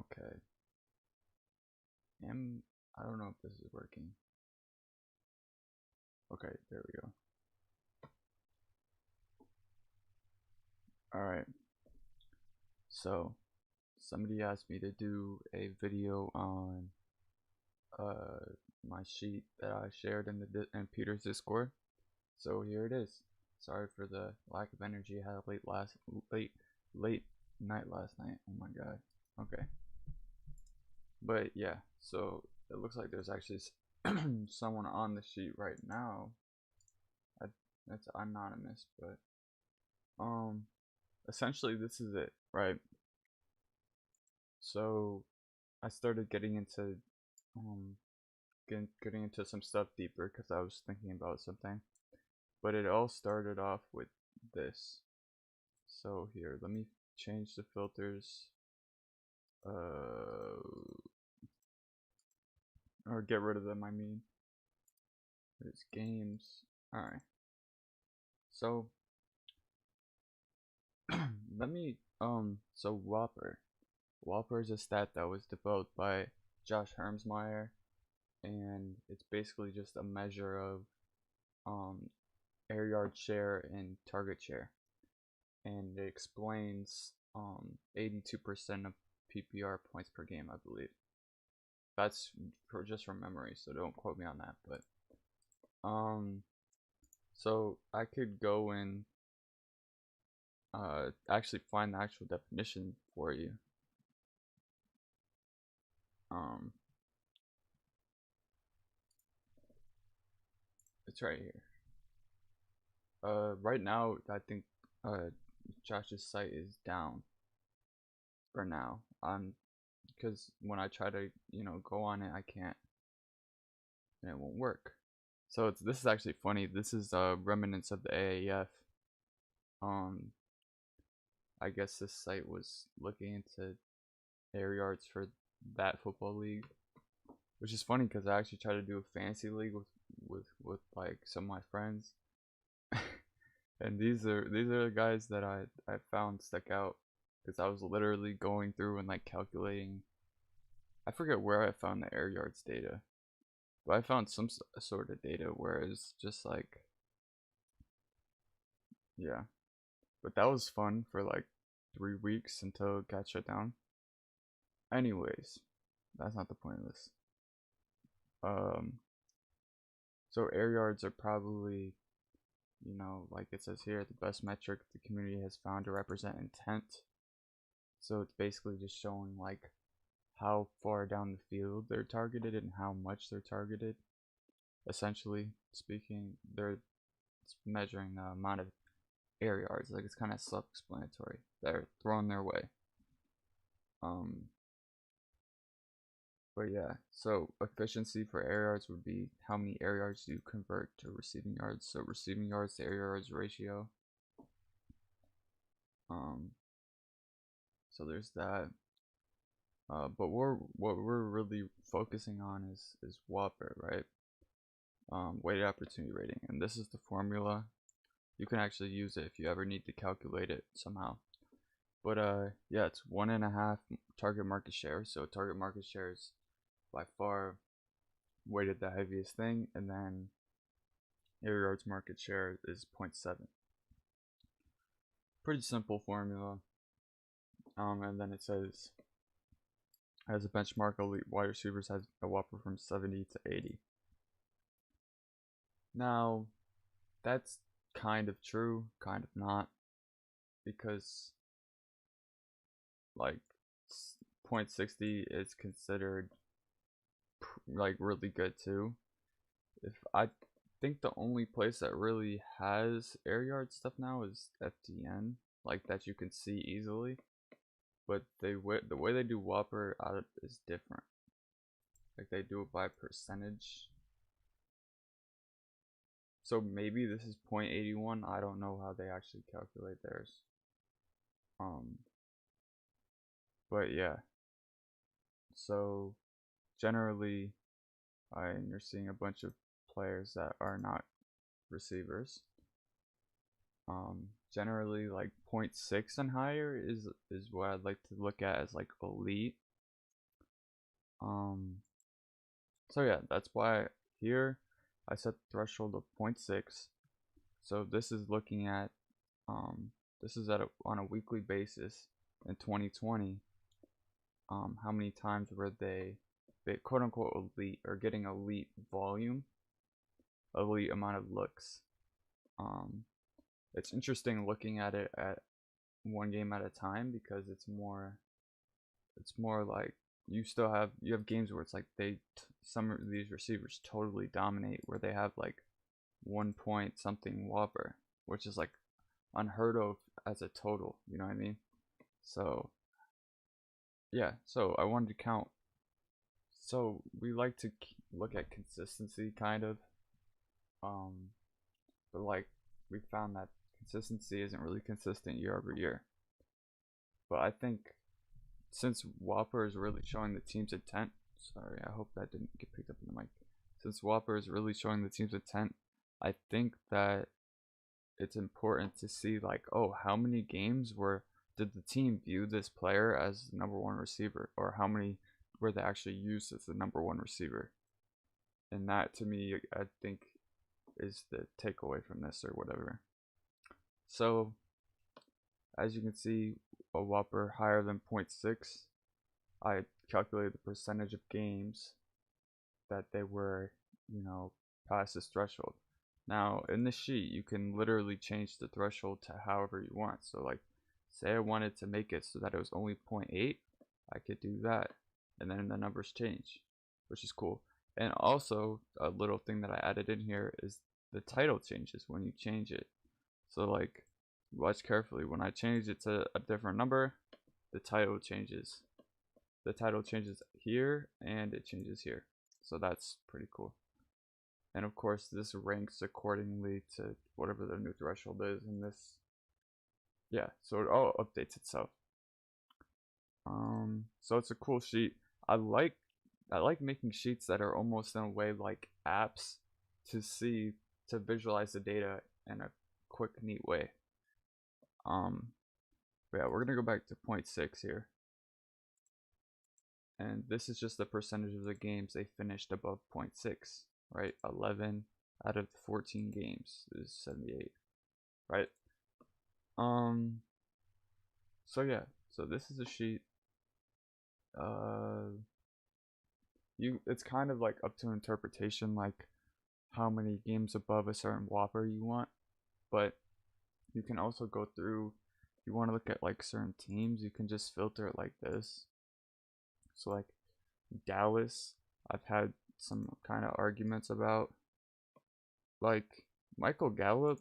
Okay. I don't know if this is working. Okay, there we go. Alright. So, somebody asked me to do a video on my sheet that I shared in in Peter's Discord. So here it is. Sorry for the lack of energy. I had a late night last night. Oh my god. Okay. But yeah, so it looks like there's actually someone on the sheet right now. That's anonymous, but essentially this is it, right? So I started getting into getting into some stuff deeper because I was thinking about something. But it all started off with this. So here, let me change the filters. Or get rid of them, I mean. There's games. Alright. So, let me, so Whopper. Whopper is a stat that was developed by Josh Hermsmeyer, and it's basically just a measure of, air yard share and target share. And it explains, 82% of PPR points per game, I believe. That's just from memory, so don't quote me on that, but so I could go and actually find the actual definition for you. It's right here. Right now I think Josh's site is down for now. Because when I try to go on it, I can't, and it won't work. So this is actually funny. This is remnants of the AAF. I guess this site was looking into air yards for that football league, which is funny because I actually tried to do a fantasy league with like some of my friends, and these are the guys that I found stuck out because I was literally going through and like calculating. I forget where I found the air yards data, but I found some sort of data where it's just like, yeah. But that was fun for like 3 weeks until it got shut down. Anyways, that's not the point of this. So air yards are probably, like it says here, the best metric the community has found to represent intent. So it's basically just showing like how far down the field they're targeted and how much they're targeted. Essentially speaking, it's measuring the amount of air yards. Like it's kind of self-explanatory. They're thrown their way. But yeah, so efficiency for air yards would be how many air yards do you convert to receiving yards. So receiving yards to air yards ratio. So there's that. But what we're really focusing on is Whopper, right? Weighted opportunity rating, and this is the formula. You can actually use it if you ever need to calculate it somehow. But yeah, it's 1.5 target market share. So target market share is by far weighted the heaviest thing, and then air yards market share is 0.7. Pretty simple formula. And then it says as a benchmark, elite wide receivers has a Whopper from 70 to 80. Now, that's kind of true, kind of not, because like 0.60 is considered like really good too. If I think the only place that really has air yard stuff now is FTN, like that you can see easily. But the way they do Whopper is different. Like they do it by percentage. So maybe this is 0.81. I don't know how they actually calculate theirs. But yeah. So generally, you're seeing a bunch of players that are not receivers. Generally like 0.6 and higher is what I'd like to look at as like elite. So yeah, that's why here I set the threshold of 0.6. So this is looking at this is on a weekly basis in 2020. How many times were they quote unquote elite or getting elite volume, elite amount of looks. It's interesting looking at it at one game at a time because it's more like you have games where it's like some of these receivers totally dominate where they have like 1 point something Whopper, which is like unheard of as a total, you know what I mean? So yeah, so I wanted to count. So we like to look at consistency kind of, but like we found that consistency isn't really consistent year over year. But I think since Whopper is really showing the team's intent, sorry, I hope that didn't get picked up in the mic. Since Whopper is really showing the team's intent, I think that it's important to see like, oh, how many games did the team view this player as the number one receiver, or how many were they actually used as the number one receiver? And that to me, I think, is the takeaway from this or whatever. So as you can see, a Whopper higher than 0.6, I calculated the percentage of games that they were, past this threshold. Now, in the sheet, you can literally change the threshold to however you want. So, like, say I wanted to make it so that it was only 0.8, I could do that. And then the numbers change, which is cool. And also, a little thing that I added in here is the title changes when you change it. So, like, watch carefully. When I change it to a different number, the title changes. The title changes here, and it changes here. So that's pretty cool. And of course, this ranks accordingly to whatever the new threshold is. And this, yeah, so it all updates itself. So it's a cool sheet. I like making sheets that are almost in a way like apps to visualize the data in a quick, neat way. But yeah, we're gonna go back to 0.6 here. And this is just the percentage of the games they finished above 0.6, right? 11 out of 14 games is 78, right? So yeah, so this is a sheet. It's kind of like up to interpretation, like how many games above a certain Whopper you want, but you can also go through. If you want to look at like certain teams, you can just filter it like this. So like Dallas, I've had some kind of arguments about. Like Michael Gallup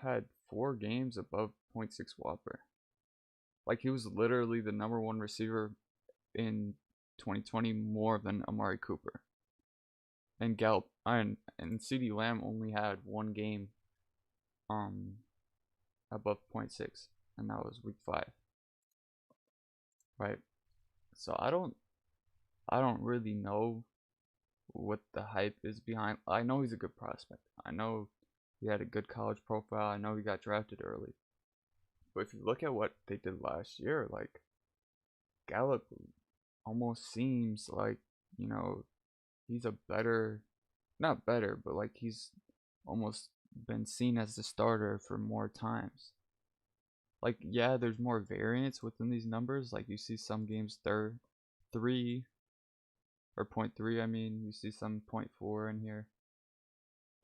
had 4 games above 0.6 Whopper. Like he was literally the number one receiver in 2020 more than Amari Cooper. And Gallup and CeeDee Lamb only had 1 game above 0.6, and that was week 5. Right? So I don't really know what the hype is behind. I know he's a good prospect. I know he had a good college profile. I know he got drafted early. But if you look at what they did last year, like Gallup almost seems like, he's a better, not better, but like he's almost been seen as the starter for more times. Like, yeah, there's more variance within these numbers. Like you see some games 3 or 0.3, I mean, you see some 0.4 in here.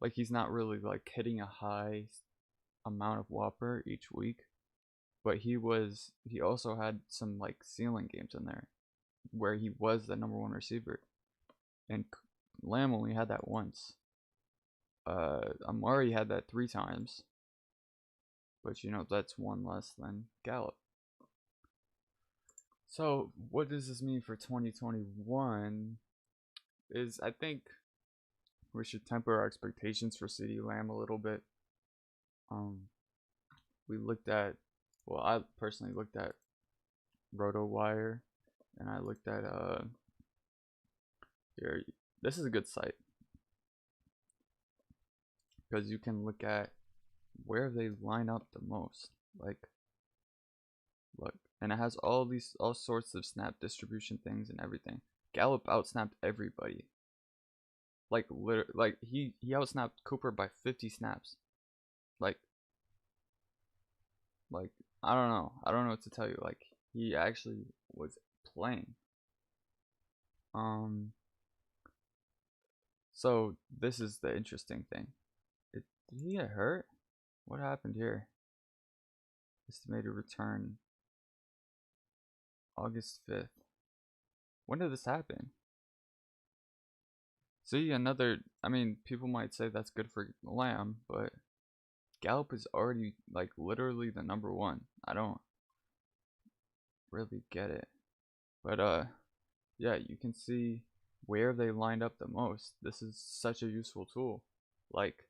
Like he's not really like hitting a high amount of Whopper each week, but he also had some like ceiling games in there where he was the number one receiver, and Lamb only had that once. Amari had that 3 times, but that's 1 less than Gallup. So what does this mean for 2021 is I think we should temper our expectations for CeeDee Lamb a little bit. I personally looked at RotoWire, and I looked at here. This is a good site because you can look at where they line up the most. Like, look, and it has all sorts of snap distribution things and everything. Gallup outsnapped everybody. Like he outsnapped Cooper by 50 snaps. Like like I don't know. I don't know what to tell you. Like he actually was playing. So this is the interesting thing. Did he get hurt? What happened here? Estimated return August 5th. When did this happen? See, another, I mean, people might say that's good for Lamb, but Gallup is already, like, literally the number one. I don't really get it. But, yeah, you can see where they lined up the most. This is such a useful tool. Like,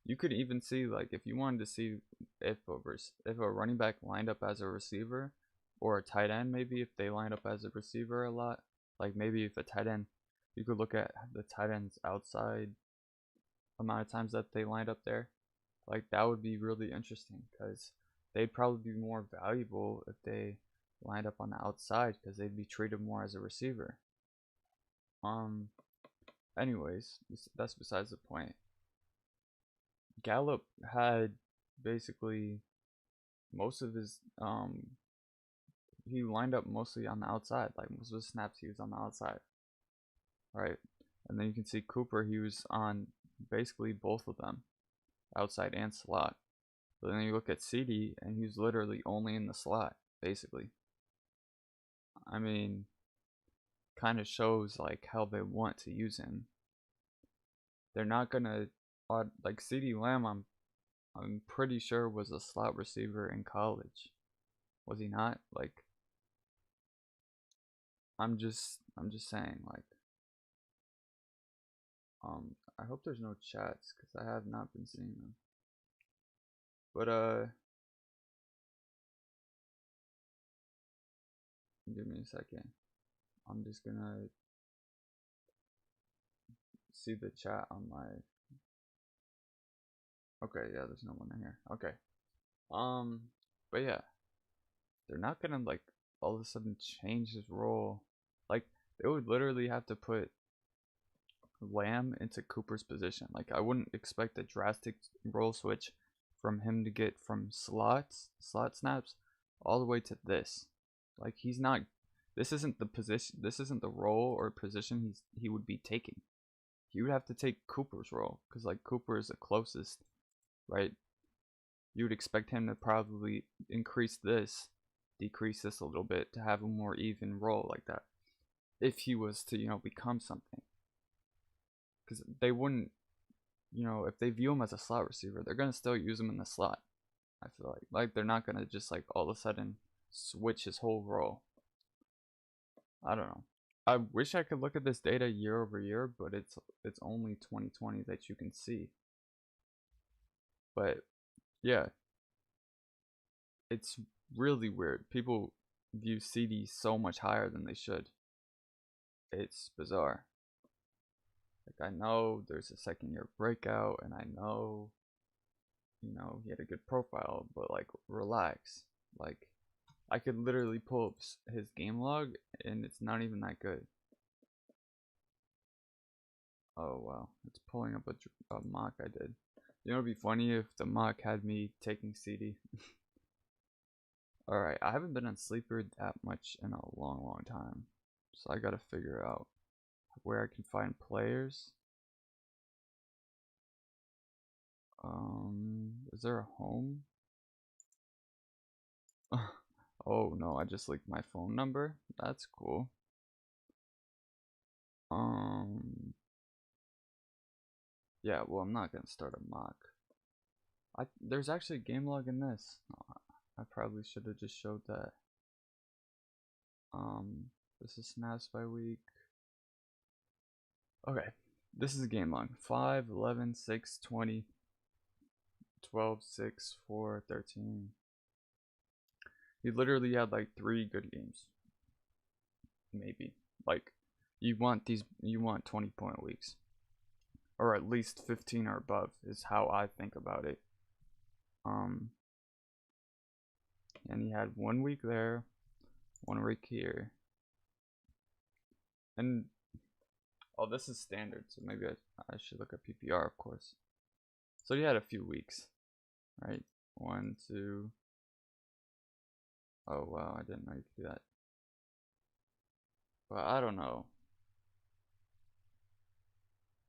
you could even see, like, if you wanted to see if a running back lined up as a receiver, or a tight end, maybe if they lined up as a receiver a lot, like maybe if a tight end, you could look at the tight end's outside amount of times that they lined up there. Like that would be really interesting because they'd probably be more valuable if they lined up on the outside because they'd be treated more as a receiver. Anyways, that's besides the point. Gallup had basically most of his he lined up mostly on the outside. Like most of his snaps he was on the outside. Right. And then you can see Cooper, he was on basically both of them, outside and slot. But then you look at CD and he's literally only in the slot, basically. I mean, kind of shows like how they want to use him. They're not gonna like CD Lamb. I'm pretty sure was a slot receiver in college. Was he not? Like, I'm just saying, like, I hope there's no chats because I have not been seeing them. But give me a second. I'm just gonna see the chat on my. Okay, yeah, there's no one in here. Okay. But yeah, they're not gonna like all of a sudden change his role. Like they would literally have to put Lamb into Cooper's position. Like I wouldn't expect a drastic role switch from him to get from slot snaps all the way to this. Like he's not. This isn't the position. This isn't the role or position he would be taking. He would have to take Cooper's role because like Cooper is the closest, right? You would expect him to probably increase this, decrease this a little bit to have a more even role like that. If he was to become something, because they wouldn't, if they view him as a slot receiver, they're gonna still use him in the slot. I feel like they're not gonna just like all of a sudden switch his whole role. I don't know. I wish I could look at this data year over year, but it's only 2020 that you can see. But yeah, it's really weird. People view CD so much higher than they should. It's bizarre. Like I know there's a second year breakout, and I know he had a good profile, but like relax. Like I could literally pull up his game log, and it's not even that good. Oh wow, it's pulling up a mock I did. It'd be funny if the mock had me taking CD. Alright, I haven't been on Sleeper that much in a long time. So I gotta figure out where I can find players. Is there a home? Oh no, I just leaked my phone number. That's cool. Yeah, well, I'm not gonna start a mock. There's actually a game log in this. I probably should have just showed that. This is snaps by week. Okay, this is a game log. 5, 11, 6, 20, 12, 6, 4, 13. He literally had like 3 good games. Maybe. Like, you want 20-point weeks. Or at least 15 or above is how I think about it. And he had 1 week there, 1 week here. And oh, this is standard, so maybe I should look at PPR, of course. So you had a few weeks, right? 1, 2. Oh wow, I didn't know you could do that. But I don't know.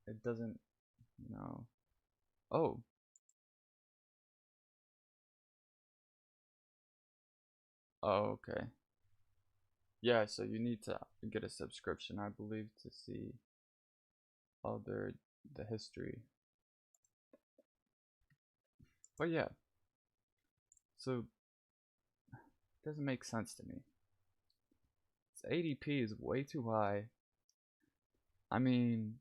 It doesn't, Oh. Oh, okay. Yeah, so you need to get a subscription, I believe, to see all the history. But yeah, so it doesn't make sense to me. Its ADP is way too high. I mean,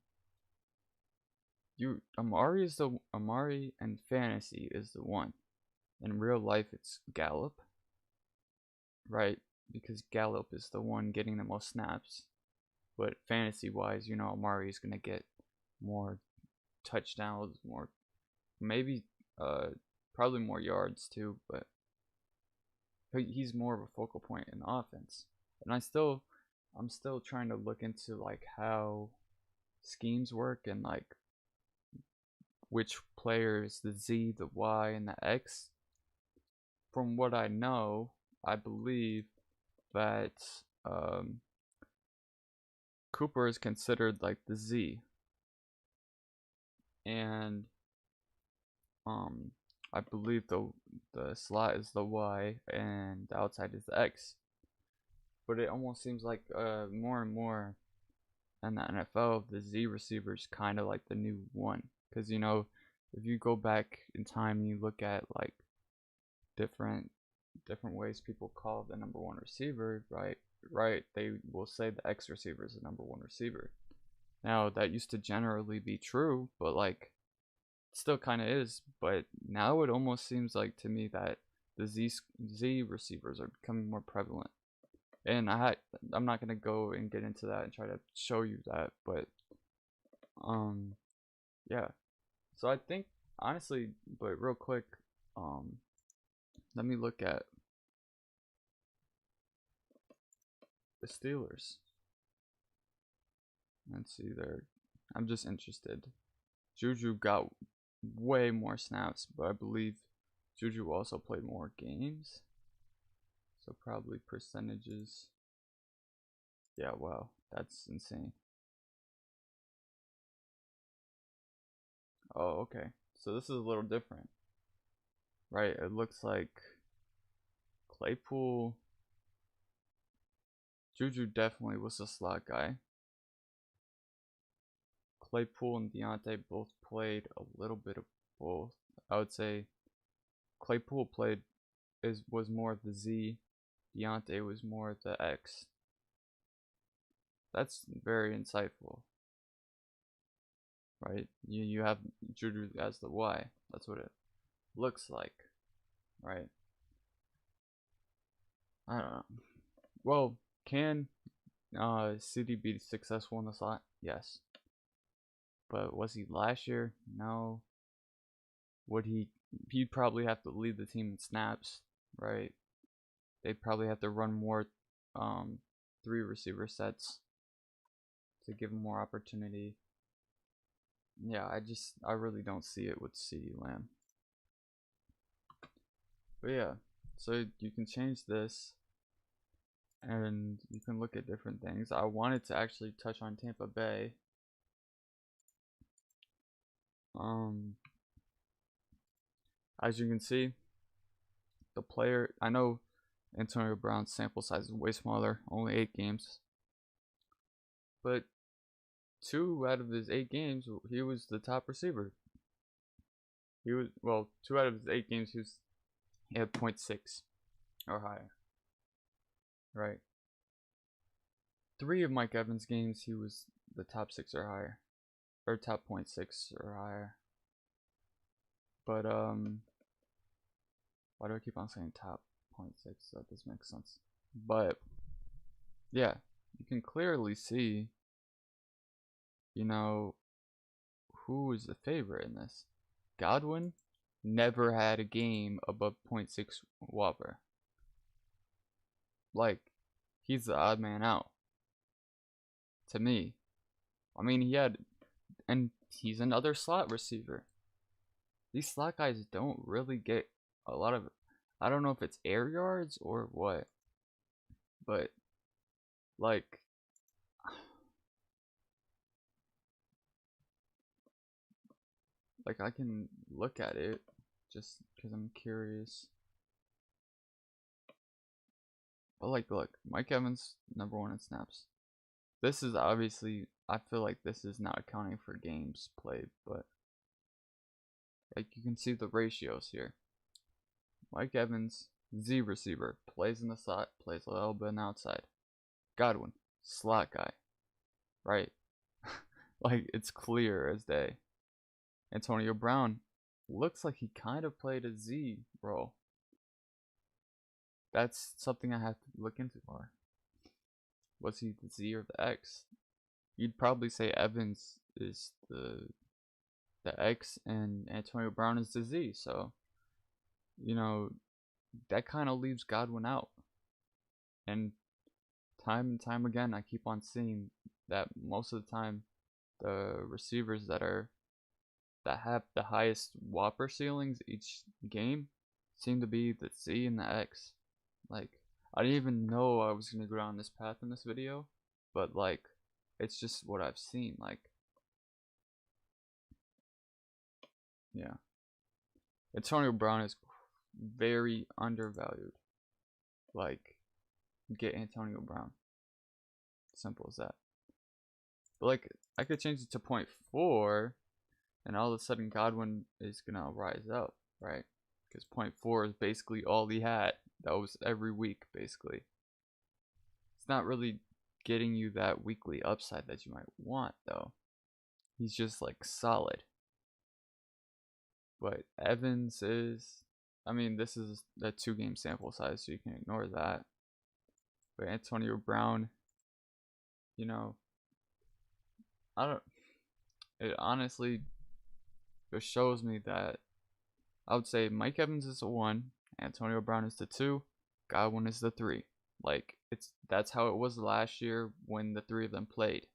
Amari and fantasy is the one. In real life, it's Gallup, right? Because Gallup is the one getting the most snaps. But fantasy wise, Amari is gonna get more touchdowns, more maybe probably more yards too, but he's more of a focal point in the offense. And I'm still trying to look into like how schemes work and like which players, the Z, the Y, and the X. From what I know, I believe that Cooper is considered like the Z, and I believe the slot is the Y and the outside is the X. But it almost seems like more and more in the NFL, the Z receiver is kind of like the new one, because if you go back in time and you look at like different ways people call the number one receiver, right, they will say the X receiver is the number one receiver. Now that used to generally be true, but like still kind of is, but now it almost seems like to me that the Z receivers are becoming more prevalent. And I'm not gonna go and get into that and try to show you that, but yeah. So I think honestly, but real quick, let me look at the Steelers and see there. I'm just interested. JuJu got way more snaps, but I believe JuJu also played more games. So probably percentages. Yeah, wow, that's insane. Oh, okay. So this is a little different, right? It looks like Claypool, JuJu definitely was a slot guy. Claypool and Deontay both played a little bit of both. I would say Claypool was more the Z, Deontay was more the X. That's very insightful, right? You have JuJu as the Y. That's what it looks like, right? I don't know. Well, can CD be successful in the slot? Yes. But was he last year? No. Would he'd probably have to lead the team in snaps, right? They'd probably have to run more 3 receiver sets to give him more opportunity. Yeah, I really don't see it with CeeDee Lamb. But yeah, so you can change this and you can look at different things. I wanted to actually touch on Tampa Bay. As you can see, the player, I know Antonio Brown's sample size is way smaller, only 8 games. But 2 out of his 8 games, he was the top receiver. 2 out of his 8 games, he had 0.6 or higher. Right. 3 of Mike Evans' games, he was the top 6 or higher. Or top 0.6 or higher. But, why do I keep on saying top 0.6? That doesn't make sense. But, yeah, you can clearly see, who is the favorite in this. Godwin never had a game above 0.6 Whopper. Like, he's the odd man out. to me. I mean, and he's another slot receiver. These slot guys don't really get a lot of, I don't know if it's air yards or what, but like, I can look at it just because I'm curious. But like, look, Mike Evans #1 in snaps. This is obviously, I feel like this is not accounting for games played, but like you can see the ratios here. Mike Evans, Z receiver, plays in the slot, plays a little bit on the outside. Godwin, slot guy, right? Like it's clear as day. Antonio Brown looks like he kind of played a Z role. That's something I have to look into more. Was he the Z or the X? You'd probably say Evans is the X and Antonio Brown is the Z. So, you know, that kind of leaves Godwin out. And time again, I keep on seeing that most of the time, the receivers that have the highest Whopper ceilings each game seem to be the Z and the X. Like, I didn't even know I was gonna go down this path in this video, but like, it's just what I've seen. Like, yeah, Antonio Brown is very undervalued. Like, get Antonio Brown. Simple as that. But like, I could change it to 0.4, and all of a sudden Godwin is gonna rise up, right? Because 0.4 is basically all he had. That was every week, basically. It's not really getting you that weekly upside that you might want, though. He's just like solid. But Evans is, I mean, this is a 2-game sample size, so you can ignore that. But Antonio Brown, you know, it honestly just shows me that I would say Mike Evans is the 1, Antonio Brown is the 2, Godwin is the 3. Like, that's how it was last year when the 3 of them played.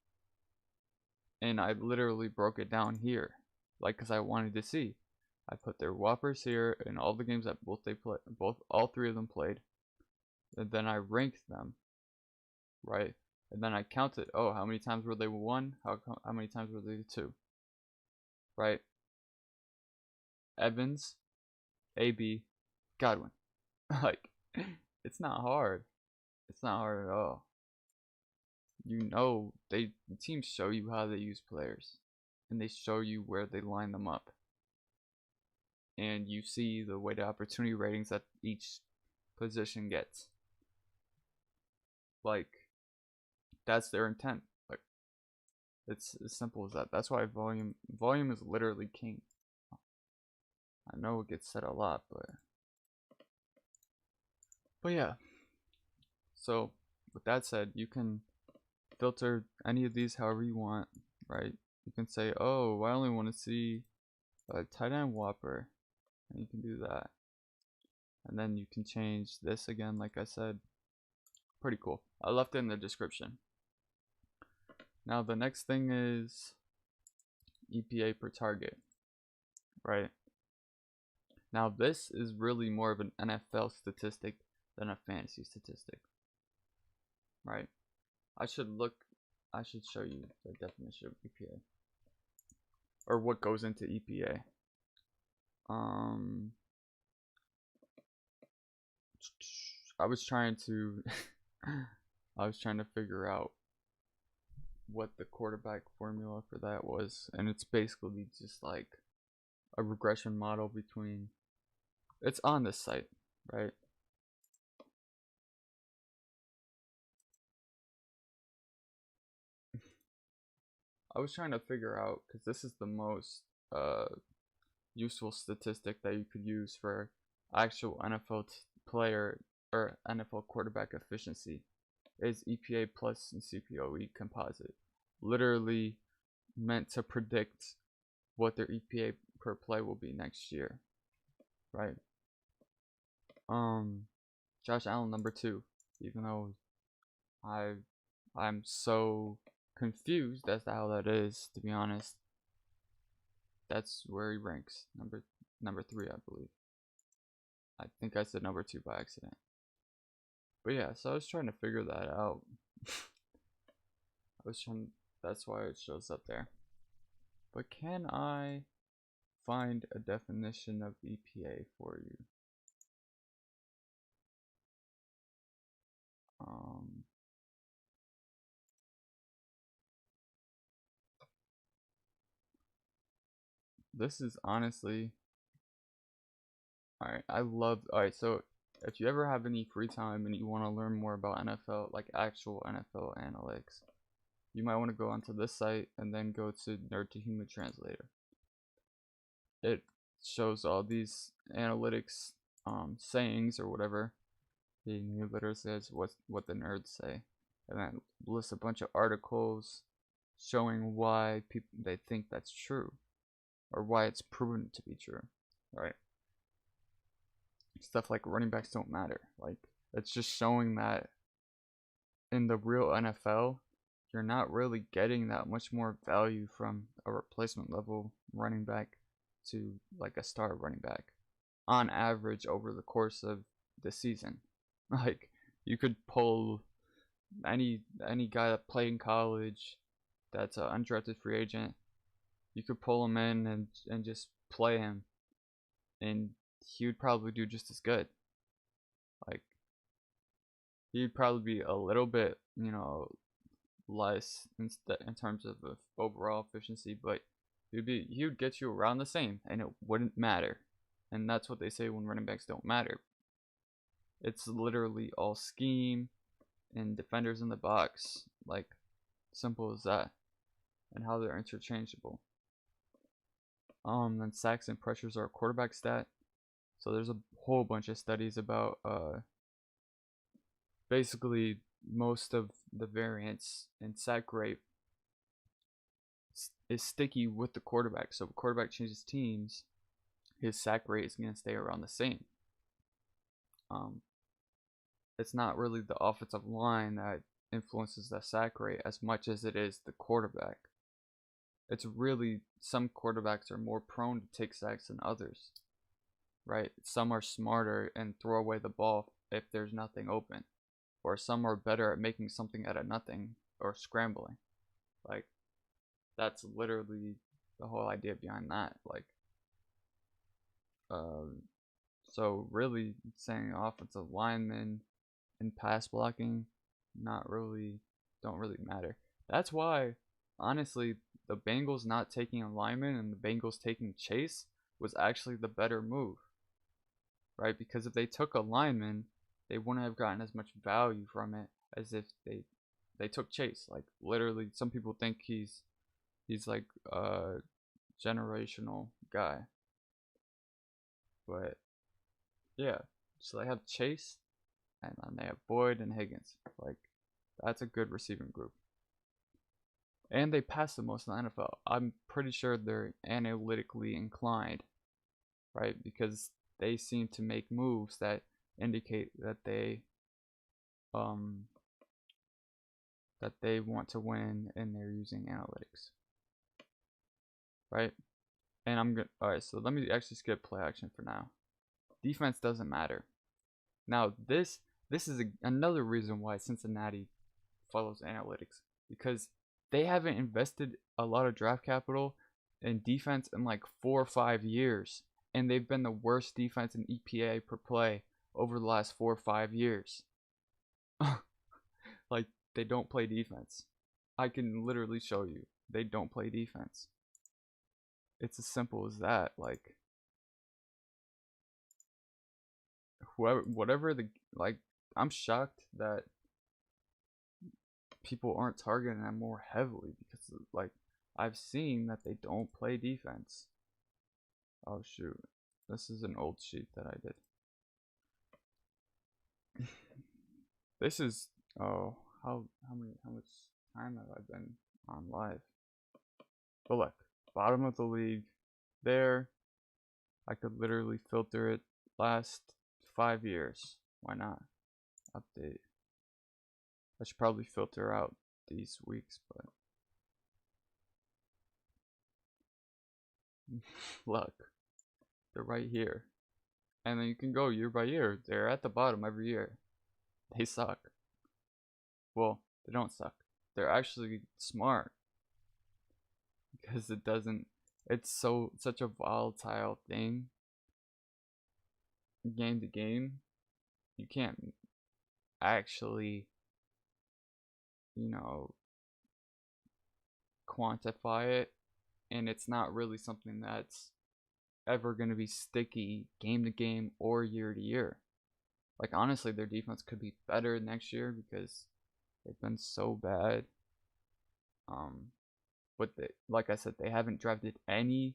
And I literally broke it down here, like, because I wanted to see. I put their Whoppers here in all the games that all 3 of them played. And then I ranked them, right? And then I counted, oh, how many times were they 1? How many times were they 2? Right? Evans, AB, Godwin. Like, it's not hard. It's not hard at all. You know, the teams show you how they use players, and they show you where they line them up. And you see the weighted opportunity ratings that each position gets. Like, that's their intent. Like, it's as simple as that. That's why volume is literally king. I know it gets said a lot, but yeah. So with that said, you can filter any of these however you want, right? You can say, oh, I only want to see a tight end Whopper, and you can do that. And then you can change this again, like I said. Pretty cool. I left it in the description. Now the next thing is EPA per target, right? Now this is really more of an NFL statistic than a fantasy statistic, right? I should show you the definition of EPA, or what goes into EPA. I was trying to figure out what the quarterback formula for that was, and it's basically just like a regression model between, it's on this site, right? I was trying to figure out, because this is the most useful statistic that you could use for actual NFL player or NFL quarterback efficiency, is EPA plus and CPOE composite. Literally meant to predict what their EPA per play will be next year, right? Josh Allen #2, even though I'm so confused as to how that is, to be honest. That's where he ranks. Number 3, I believe. I think I said number 2 by accident. But yeah, so I was trying to figure that out. That's why it shows up there. But can I find a definition of EPA for you? This is honestly, alright, so if you ever have any free time and you want to learn more about NFL, like actual NFL analytics, you might want to go onto this site and then go to Nerd to Human Translator. It shows all these analytics sayings or whatever. He literally says what the nerds say, and then lists a bunch of articles showing why they think that's true, or why it's proven to be true, right? Stuff like running backs don't matter. Like, it's just showing that in the real NFL, you're not really getting that much more value from a replacement level running back to like a star running back on average over the course of the season. Like, you could pull any guy that played in college that's an undrafted free agent. You could pull him in and just play him, and he would probably do just as good. Like, he'd probably be a little bit, less in terms of overall efficiency, but he would get you around the same, and it wouldn't matter. And that's what they say when running backs don't matter. It's literally all scheme and defenders in the box, like, simple as that, and how they're interchangeable. Then sacks and pressures are a quarterback stat. So there's a whole bunch of studies about basically most of the variance in sack rate is sticky with the quarterback. So if the quarterback changes teams, his sack rate is going to stay around the same. It's not really the offensive line that influences the sack rate as much as it is the quarterback. It's really, some quarterbacks are more prone to take sacks than others, right? Some are smarter and throw away the ball if there's nothing open, or some are better at making something out of nothing or scrambling. Like, that's literally the whole idea behind that. Like, so really saying offensive linemen and pass blocking don't really matter. That's why, honestly, the Bengals not taking a lineman and the Bengals taking Chase was actually the better move, right? Because if they took a lineman, they wouldn't have gotten as much value from it as if they took Chase. Like, literally, some people think he's like a generational guy, but yeah. So they have Chase, and then they have Boyd and Higgins. Like, that's a good receiving group. And they pass the most in the NFL. I'm pretty sure they're analytically inclined, right? Because they seem to make moves that indicate that they want to win, and they're using analytics, right? And alright, so let me actually skip play action for now. Defense doesn't matter. Now, this is another reason why Cincinnati follows analytics, because they haven't invested a lot of draft capital in defense in like 4 or 5 years, and they've been the worst defense in EPA per play over the last 4 or 5 years. Like, they don't play defense. I can literally show you. They don't play defense. It's as simple as that. Like, I'm shocked that people aren't targeting them more heavily, because, like, I've seen that they don't play defense. Oh shoot, this is an old sheet that I did. This is, oh, how much time have I been on live? But look, bottom of the league there. I could literally filter it last 5 years. Why not? Update. I should probably filter out these weeks, but Look, they're right here. And then you can go year by year. They're at the bottom every year. They suck. Well, they don't suck. They're actually smart. Because it's such a volatile thing. Game to game. You can't actually, quantify it. And it's not really something that's ever going to be sticky game to game or year to year. Like, honestly, their defense could be better next year because they've been so bad. But like I said, they haven't drafted any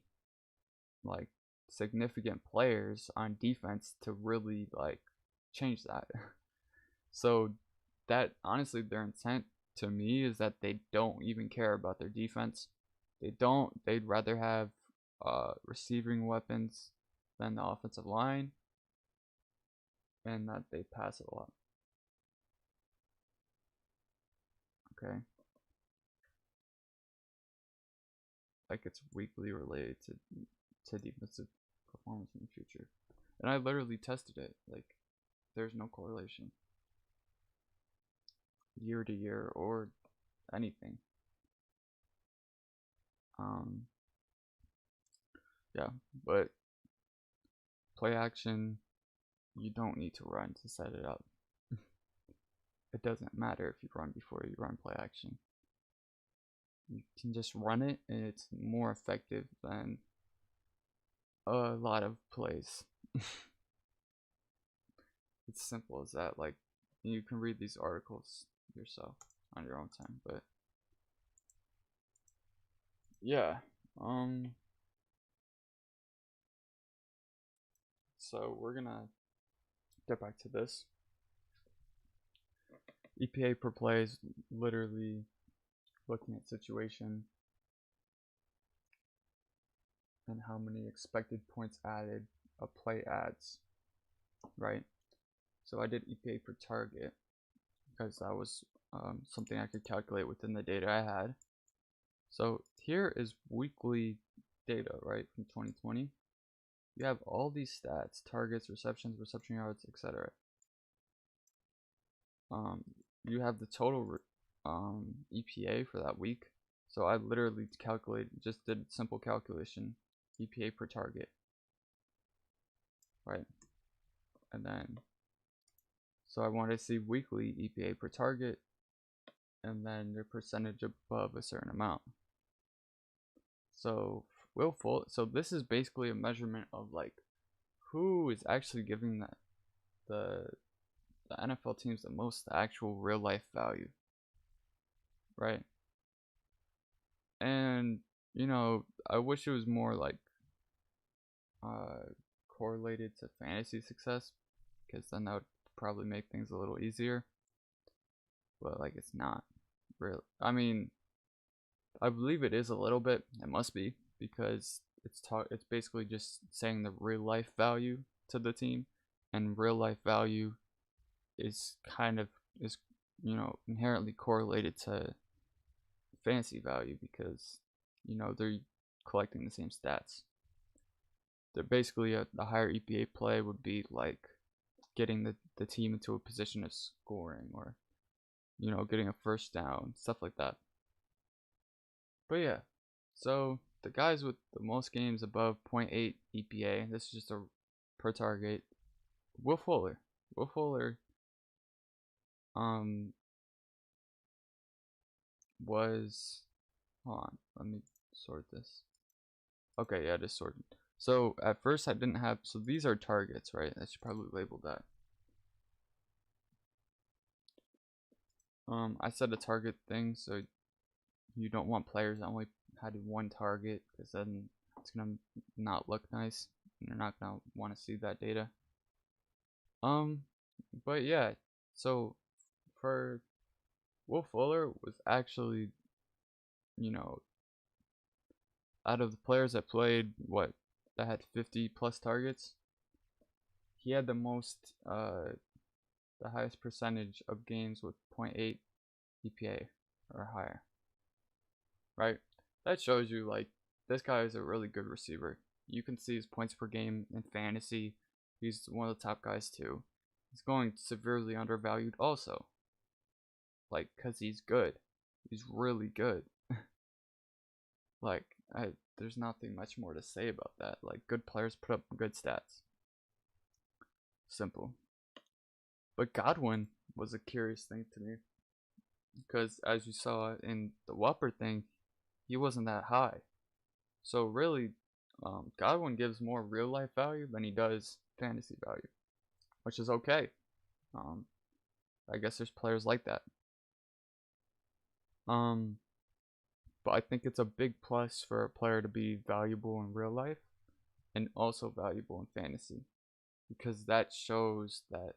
like significant players on defense to really like change that. So that, honestly, their intent to me is that they don't even care about their defense. They'd rather have receiving weapons than the offensive line, and that they pass it a lot. Okay. Like, it's weakly related to defensive performance in the future. And I literally tested it. Like, there's no correlation year to year or anything. Yeah, but play action, you don't need to run to set it up. It doesn't matter if you run before you run play action. You can just run it, and it's more effective than a lot of plays. It's simple as that. Like, you can read these articles yourself on your own time, but yeah. So we're gonna get back to this. EPA per play is literally looking at situation and how many expected points added a play adds, right? So I did EPA per target because that was something I could calculate within the data I had. So here is weekly data, right, from 2020. You have all these stats: targets, receptions, reception yards, etc. You have the total EPA for that week. So I literally just did simple calculation, EPA per target, right? And then, so I wanted to see weekly EPA per target, and then your percentage above a certain amount. So so this is basically a measurement of like who is actually giving the NFL teams the most actual real life value, right? And I wish it was more like correlated to fantasy success, because then that would probably make things a little easier. But like, it's not really. I mean, I believe it is a little bit. It must be, because it's basically just saying the real life value to the team, and real life value is inherently correlated to fantasy value, because they're collecting the same stats. They're basically a higher EPA play would be like getting the team into a position of scoring, or getting a first down, stuff like that. But yeah, so the guys with the most games above 0.8 EPA, this is just a per target. Will Fuller was, hold on, let me sort this. Okay, yeah, just sorted. So at first I didn't have, so these are targets, right? I should probably label that. I said a target thing, so you don't want players that only had one target, because then it's gonna not look nice, and you're not gonna want to see that data. But yeah, so for Will Fuller was actually, out of the players that played, that had 50 plus targets, he had the highest percentage of games with 0.8 EPA or higher, right? That shows you, like, this guy is a really good receiver. You can see his points per game in fantasy. He's one of the top guys too. He's going severely undervalued also. Like, cause he's good. He's really good. Like, there's nothing much more to say about that. Like, good players put up good stats. Simple. But Godwin was a curious thing to me, because as you saw in the Whopper thing, he wasn't that high. So really, Godwin gives more real life value than he does fantasy value, which is okay. I guess there's players like that. But I think it's a big plus for a player to be valuable in real life and also valuable in fantasy, because that shows that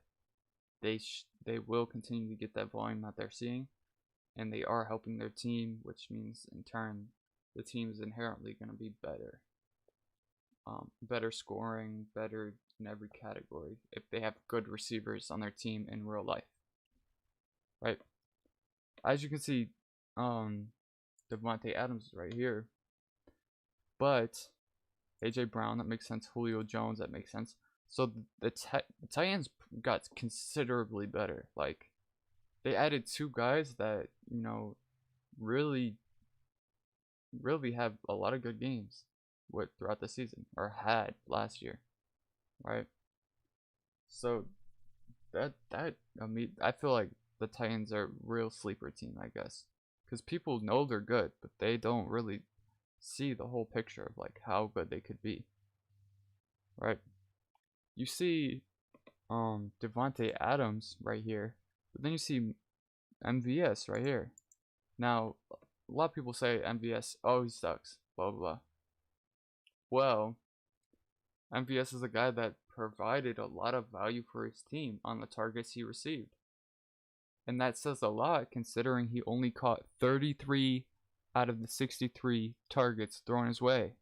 they will continue to get that volume that they're seeing, and they are helping their team, which means in turn the team is inherently going to be better. Better scoring, better in every category if they have good receivers on their team in real life. Right? As you can see, Davante Adams is right here. But AJ Brown, that makes sense. Julio Jones, that makes sense. So the Titans got considerably better. Like, they added two guys that, you know, really have a lot of good games throughout the season, or had last year, right? So I feel like the Titans are a real sleeper team, I guess, because people know they're good, but they don't really see the whole picture of like how good they could be, right? You see Davante Adams right here, but then you see MVS right here. Now, a lot of people say MVS, oh, he sucks, blah blah blah. Well, MVS is a guy that provided a lot of value for his team on the targets he received. And that says a lot, considering he only caught 33 out of the 63 targets thrown his way,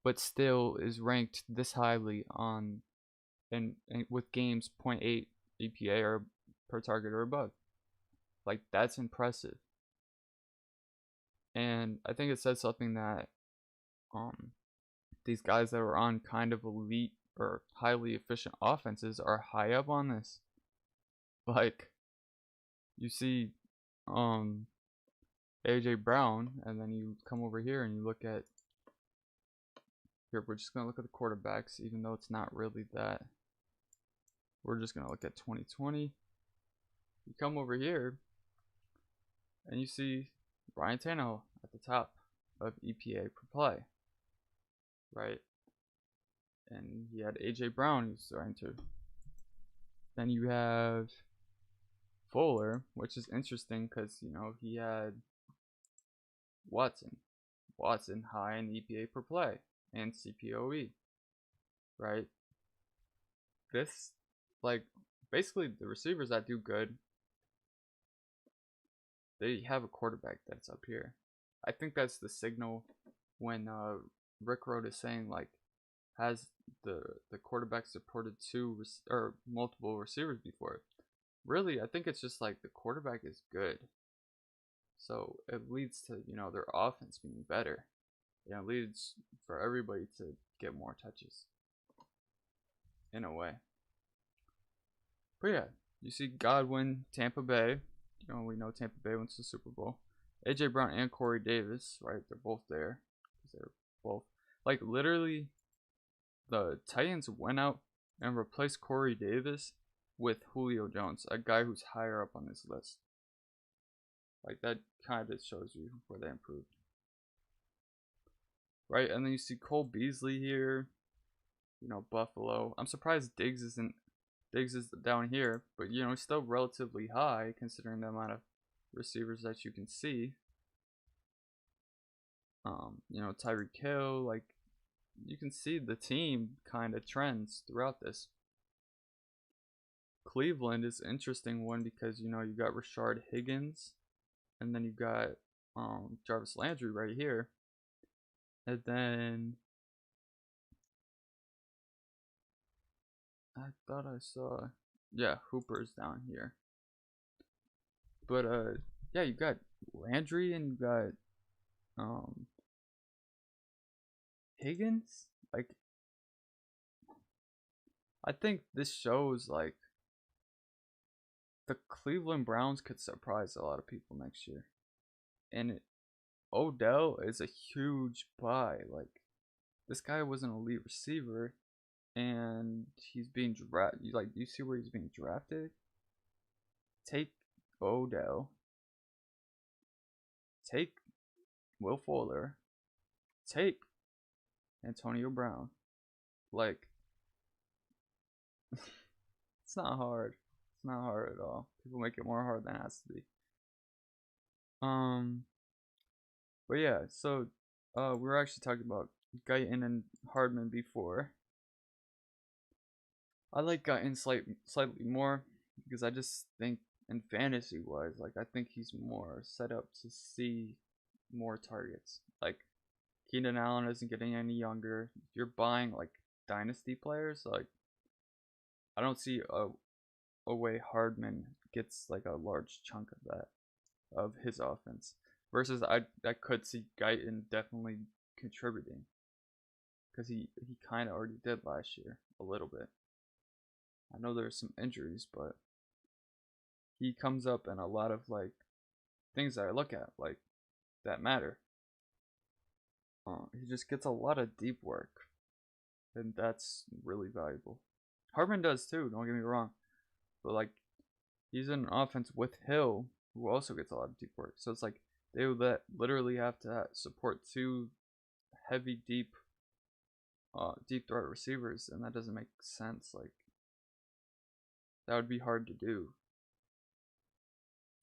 but still is ranked this highly on and with games 0.8 EPA or per target or above. Like, that's impressive. And I think it says something that these guys that are on kind of elite or highly efficient offenses are high up on this. Like, you see AJ Brown, and then you come over here and you look at here, we're just gonna look at the quarterbacks, even though it's not really that. We're just gonna look at 2020. You come over here and you see Ryan Tannehill at the top of EPA per play, right? And he had AJ Brown who's starting to. Then you have Fuller, which is interesting because, you know, he had Watson high in EPA per play and CPOE, right? This, like, basically the receivers that do good, they have a quarterback that's up here. I think that's the signal when Rick Road is saying, like, has the quarterback supported two or multiple receivers before. Really, I think it's just like the quarterback is good, so it leads to, you know, their offense being better. You know, it leads for everybody to get more touches in a way. But yeah, you see Godwin, Tampa Bay. You know, we know Tampa Bay went to the Super Bowl. AJ Brown and Corey Davis, right? They're both there because they're both, like, literally. The Titans went out and replaced Corey Davis with Julio Jones, a guy who's higher up on this list. Like, that kind of shows you where they improved. Right, and then you see Cole Beasley here, you know, Buffalo. I'm surprised Diggs is down here, but, you know, he's still relatively high considering the amount of receivers that you can see. You know, Tyreek Hill, like, you can see the team kind of trends throughout this. Cleveland is an interesting one because, you know, you got Rashard Higgins, and then you got Jarvis Landry right here, and then I thought I saw, yeah, Hooper's down here. But yeah, you got Landry and you got Higgins, like, I think this shows like the Cleveland Browns could surprise a lot of people next year, and Odell is a huge buy. Like, this guy was an elite receiver, and he's being drafted. You see where he's being drafted? Take Odell, take Will Fuller, take Antonio Brown. Like, it's not hard. It's not hard at all. People make it more hard than it has to be. But yeah, so we were actually talking about Guyton and Hardman before. I like Guyton slightly more because I just think, in fantasy wise, like, I think he's more set up to see more targets. Like, Keenan Allen isn't getting any younger. If you're buying like dynasty players, like, I don't see a way Hardman gets like a large chunk of that, of his offense. Versus I could see Guyton definitely contributing, because he kind of already did last year a little bit. I know there's some injuries, but he comes up in a lot of like things that I look at like that matter. He just gets a lot of deep work, and that's really valuable. Hardman does too, don't get me wrong, but like, he's in an offense with Hill, who also gets a lot of deep work. So it's like they would literally have to support two heavy deep threat receivers, and that doesn't make sense. Like, that would be hard to do,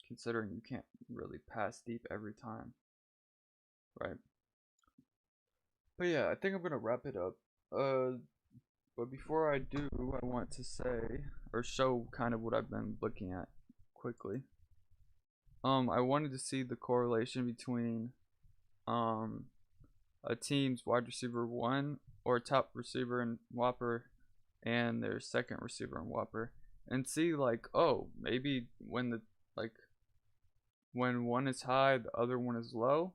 considering you can't really pass deep every time, right? But yeah, I think I'm gonna wrap it up. But before I do, I want to say or show kind of what I've been looking at quickly. I wanted to see the correlation between a team's wide receiver 1 or top receiver in Whopper and their second receiver in Whopper, and see like, oh, maybe when one is high, the other one is low.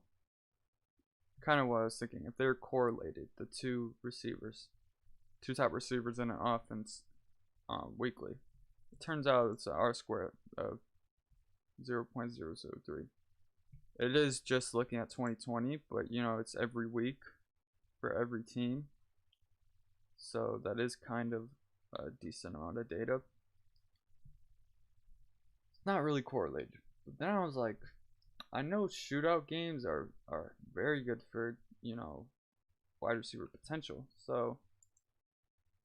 Kind of what I was thinking, if they're correlated, the two top receivers in an offense weekly. It turns out it's an R square of 0.003. It is just looking at 2020, but it's every week for every team, so that is kind of a decent amount of data. It's not really correlated, but then I was like, I know shootout games are very good for wide receiver potential, so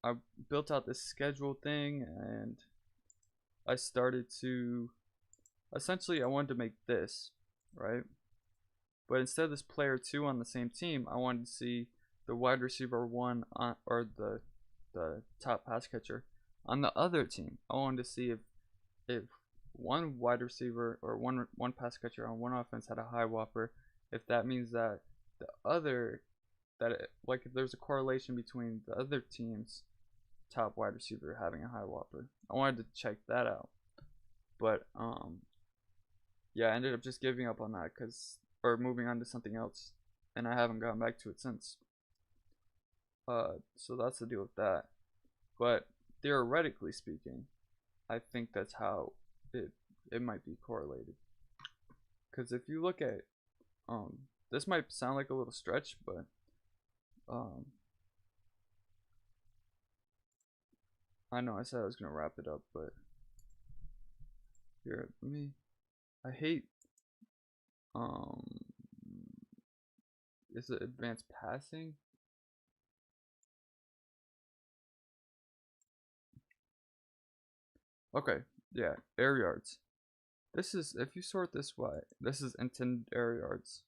I built out this schedule thing, and I started to, essentially I wanted to make this, right? But instead of this player 2 on the same team, I wanted to see the wide receiver 1 on, or the top pass catcher on the other team. I wanted to see if one wide receiver or one pass catcher on one offense had a high Whopper, if that means that the other, like, if there's a correlation between the other team's top wide receiver having a high Whopper. I wanted to check that out, but yeah, I ended up just giving up on that or moving on to something else, and I haven't gone back to it since. So that's the deal with that. But theoretically speaking, I think that's how it might be correlated. Because if you look at this might sound like a little stretch, but I know I said I was gonna wrap it up, but here, I hate is it advanced passing? Okay, yeah, air yards. This is, if you sort this way, this is intended air yards.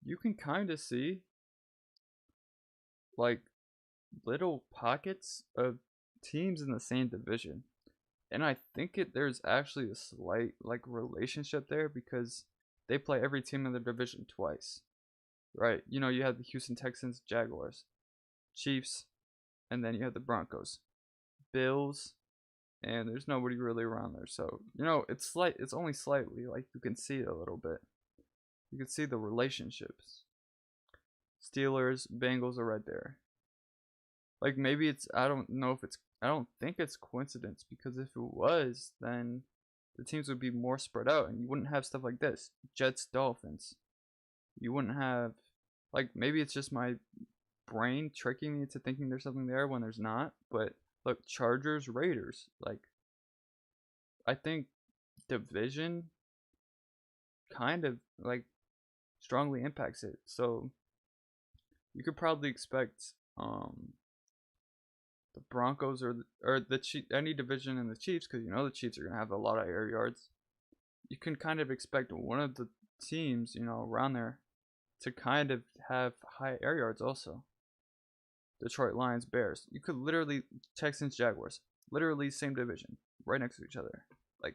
You can kind of see like little pockets of teams in the same division, and I think there's actually a slight like relationship there, because they play every team in the division twice, right? You have the Houston Texans, Jaguars, Chiefs, and then you have the Broncos, Bills, and there's nobody really around there. So it's only slightly, like, you can see it a little bit. You can see the relationships. Steelers, Bengals are right there. Like maybe it's I don't know if it's I don't think it's coincidence, because if it was, then the teams would be more spread out and you wouldn't have stuff like this. Jets, Dolphins. You wouldn't have, like, maybe it's just my brain tricking me into thinking there's something there when there's not. But look, Chargers, Raiders. Like, I think division kind of like strongly impacts it. So you could probably expect the Broncos or the Chiefs, any division in the Chiefs, because you know the Chiefs are gonna have a lot of air yards. You can kind of expect one of the teams, you know, around there to kind of have high air yards also. Detroit Lions, Bears. You could literally Texans, Jaguars. Literally same division, right next to each other. Like,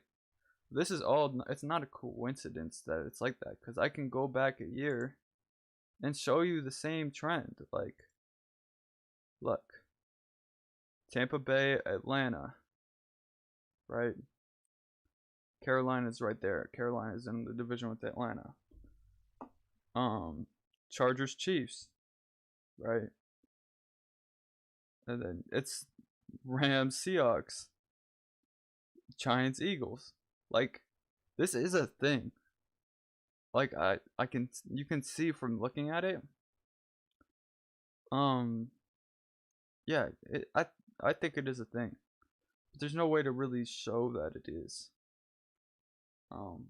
this is all. It's not a coincidence that it's like that, because I can go back a year and show you the same trend. Like, look, Tampa Bay, Atlanta, right? Carolina's right there. Carolina's in the division with Atlanta. Chargers, Chiefs, right? And then it's Rams, Seahawks, Giants, Eagles. Like, this is a thing. Like, I can, you can see from looking at it. Yeah, I think it is a thing. But there's no way to really show that it is.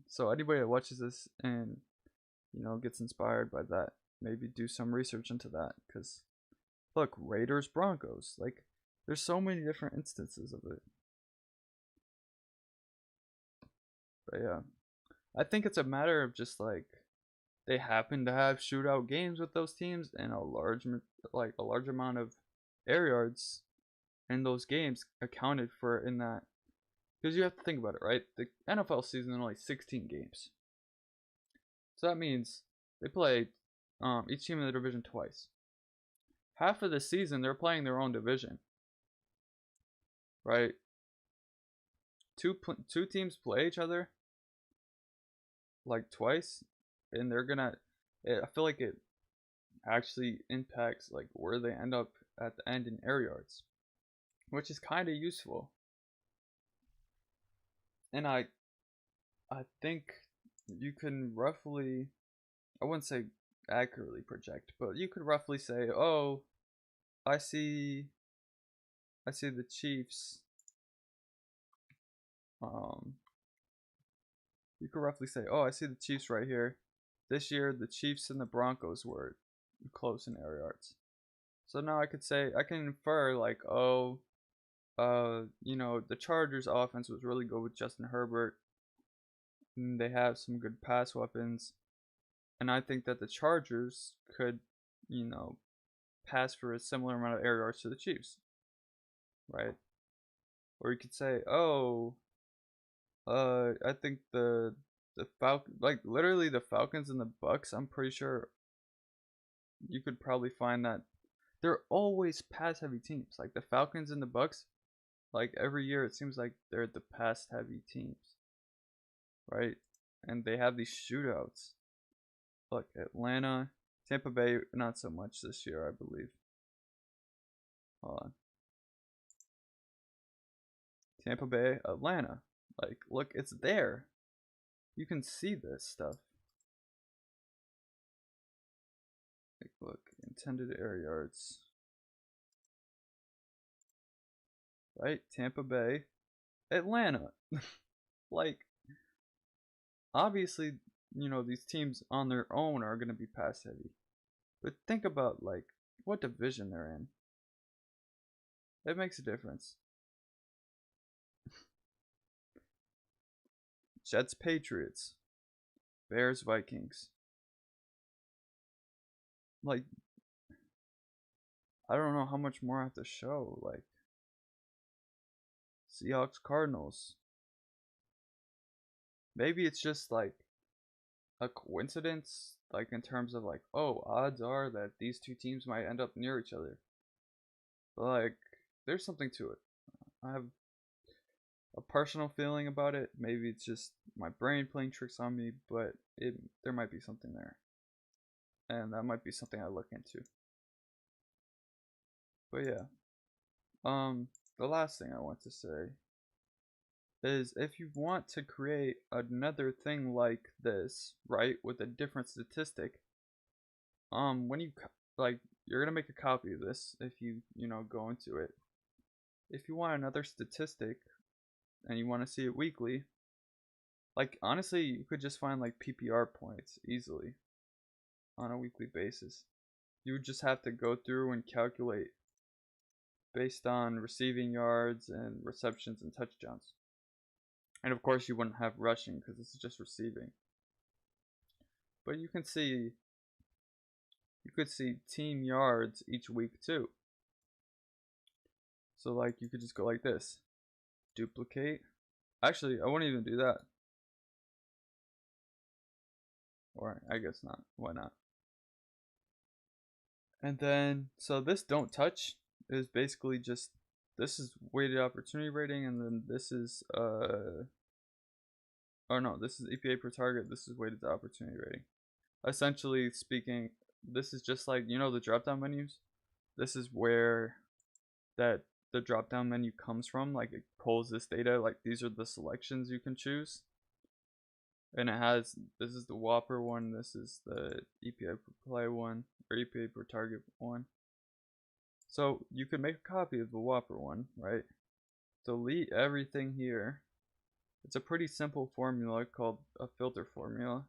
So anybody that watches this and, you know, gets inspired by that, maybe do some research into that. Because, look, Raiders, Broncos. Like, there's so many different instances of it. But yeah, I think it's a matter of just like they happen to have shootout games with those teams and a large amount of air yards in those games accounted for in that. Because you have to think about it, right? The NFL season is only 16 games, so that means they play each team in the division twice. Half of the season they're playing their own division, right? Two teams play each other like twice, and they're gonna. I feel like it actually impacts like where they end up at the end in air yards, which is kind of useful. And I think you can roughly, I wouldn't say accurately project, but you could roughly say, oh, I see the Chiefs. You could roughly say, oh, I see the Chiefs right here. This year, the Chiefs and the Broncos were close in air yards. So now I can infer like, oh, you know, the Chargers offense was really good with Justin Herbert. And they have some good pass weapons. And I think that the Chargers could, you know, pass for a similar amount of air yards to the Chiefs. Right? Or you could say, oh, I think the like literally the Falcons and the Bucks, I'm pretty sure you could probably find that they're always pass heavy teams. Like the Falcons and the Bucks, like every year it seems like they're the pass heavy teams. Right? And they have these shootouts. Look, Atlanta, Tampa Bay, not so much this year, I believe. Hold on. Tampa Bay, Atlanta. Like, look, it's there. You can see this stuff. Like, look, intended air yards. Right? Tampa Bay, Atlanta. Like, obviously, you know, these teams on their own are going to be pass heavy. But think about, like, what division they're in. It makes a difference. Jets, Patriots. Bears, Vikings. Like, I don't know how much more I have to show. Like, Seahawks, Cardinals. Maybe it's just like a coincidence, like in terms of like, oh, odds are that these two teams might end up near each other. But like, there's something to it. I have a personal feeling about it. Maybe it's just my brain playing tricks on me, but there might be something there. and that might be something I look into. But yeah, the last thing I want to say is if you want to create another thing like this, right, with a different statistic, when you you're gonna make a copy of this if you go into it. If you want another statistic and you want to see it weekly, like honestly, you could just find like PPR points easily on a weekly basis. You would just have to go through and calculate based on receiving yards and receptions and touchdowns. And of course, you wouldn't have rushing because this is just receiving. But you could see team yards each week too. So like you could just go like this, duplicate. Actually, I wouldn't even do that. Or I guess not. Why not? And then, so this don't touch is basically just, this is weighted opportunity rating, and then this is, this is EPA per target, this is weighted opportunity rating. Essentially speaking, this is just like, the drop down menus. This is where the drop down menu comes from. Like it pulls this data, like these are the selections you can choose. And it has, this is the Whopper one, this is the EPA per play one, or EPA per target one. So you could make a copy of the Whopper one, right? Delete everything here. It's a pretty simple formula called a filter formula.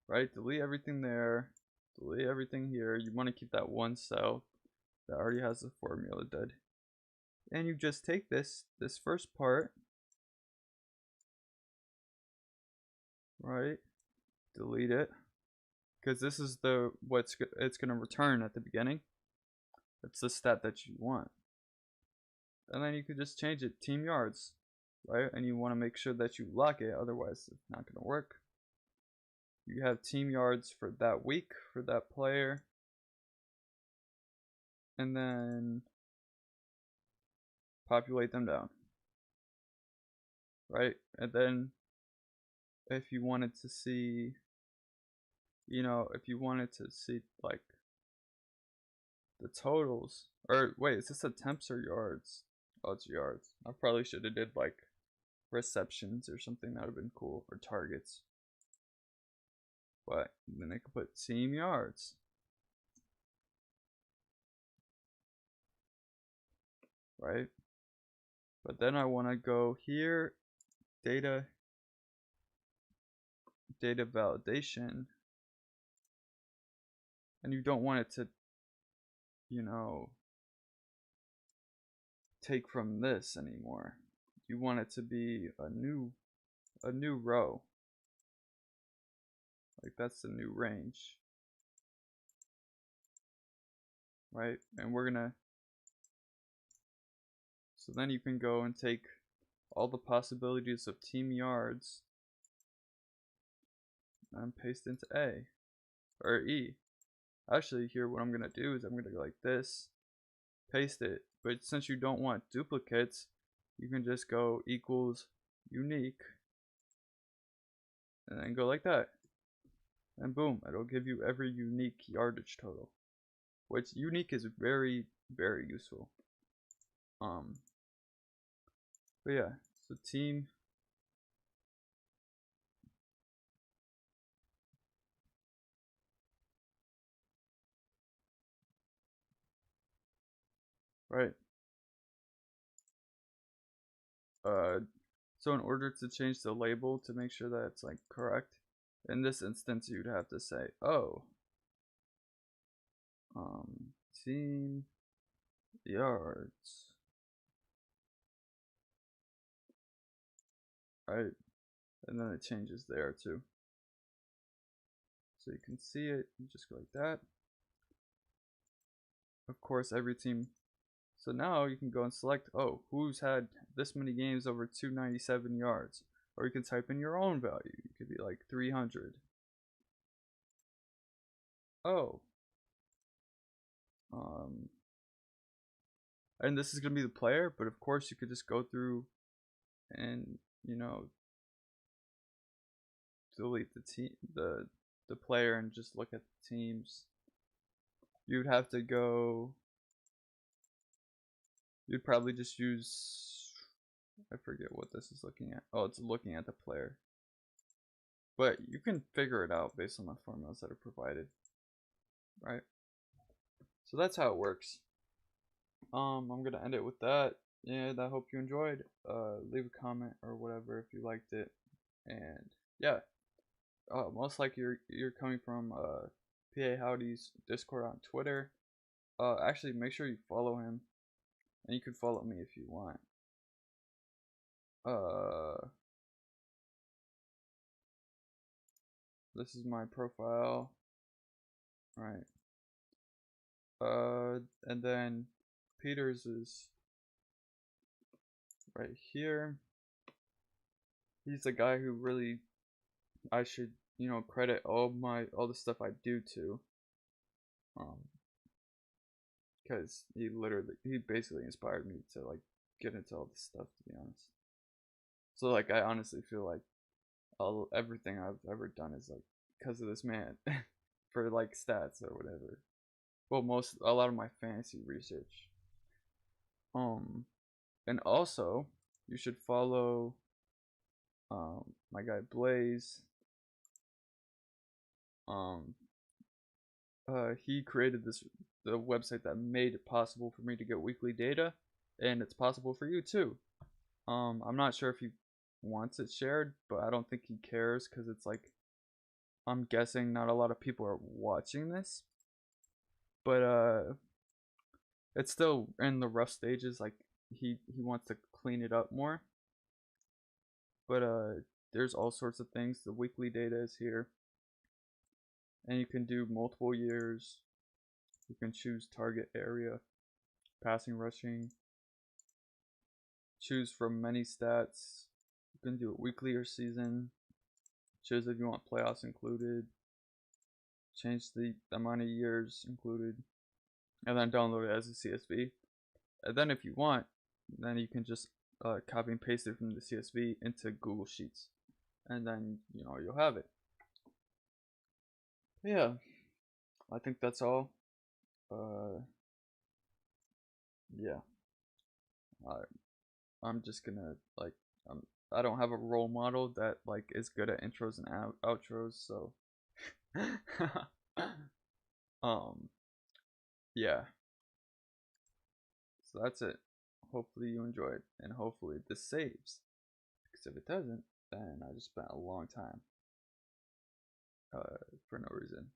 Right? Delete everything there. Delete everything here. You want to keep that one cell that already has the formula dead. And you just take this first part, right? Delete it, because this is what's it's gonna return at the beginning. It's the stat that you want. And then you could just change it, team yards, right? And you want to make sure that you lock it, otherwise it's not gonna work. You have team yards for that week for that player, and then populate them down, right? And then if you wanted to see, like the totals, or wait, is this attempts or yards? Oh, it's yards. I probably should have did like receptions or something. That would have been cool, or targets. But then I could put team yards, right? But then I want to go here, data validation, and you don't want it to take from this anymore. You want it to be a new row, like that's the new range, right? And we're gonna, so then you can go and take all the possibilities of team yards and paste into A or E. Actually, here what I'm gonna do is I'm gonna go like this, paste it. But since you don't want duplicates, you can just go equals unique, and then go like that, and boom, it'll give you every unique yardage total, which unique is very, very useful. But yeah, so team, right? So in order to change the label to make sure that it's like correct, in this instance you'd have to say, oh, team yards, right? And then it changes there too. So you can see it, you just go like that. Of course, every team. So now you can go and select, oh, who's had this many games over 297 yards? Or you can type in your own value. You could be like 300. Oh. And this is going to be the player, but of course you could just go through and, delete the the player and just look at the teams, you'd have to go. You'd probably just use. I forget what this is looking at. Oh, it's looking at the player. But you can figure it out based on the formulas that are provided, right? So that's how it works. I'm gonna end it with that. And I hope you enjoyed. Leave a comment or whatever if you liked it. And yeah, most likely you're coming from PA Howdy's Discord on Twitter. Actually, make sure you follow him, and you can follow me if you want. This is my profile, right? And then Peter's is right here. He's the guy who really I should, credit all the stuff I do to. Because he basically inspired me to like get into all this stuff, to be honest. So like I honestly feel like everything I've ever done is like because of this man for like stats or whatever. Well, a lot of my fantasy research. And also you should follow my guy Blaze. He created the website that made it possible for me to get weekly data, and it's possible for you too. I'm not sure if he wants it shared, but I don't think he cares because it's like I'm guessing not a lot of people are watching this, but it's still in the rough stages. Like he wants to clean it up more, but there's all sorts of things. The weekly data is here, and you can do multiple years. You can choose target area, passing, rushing. Choose from many stats. You can do it weekly or season. Choose if you want playoffs included. Change the amount of years included. And then download it as a CSV. And then if you want, then you can just copy and paste it from the CSV into Google Sheets. And then, you'll have it. Yeah. I think that's all. Yeah. I'm just gonna I don't have a role model that like is good at intros and outros, so yeah. So that's it. Hopefully you enjoyed, and hopefully this saves. Because if it doesn't, then I just spent a long time for no reason.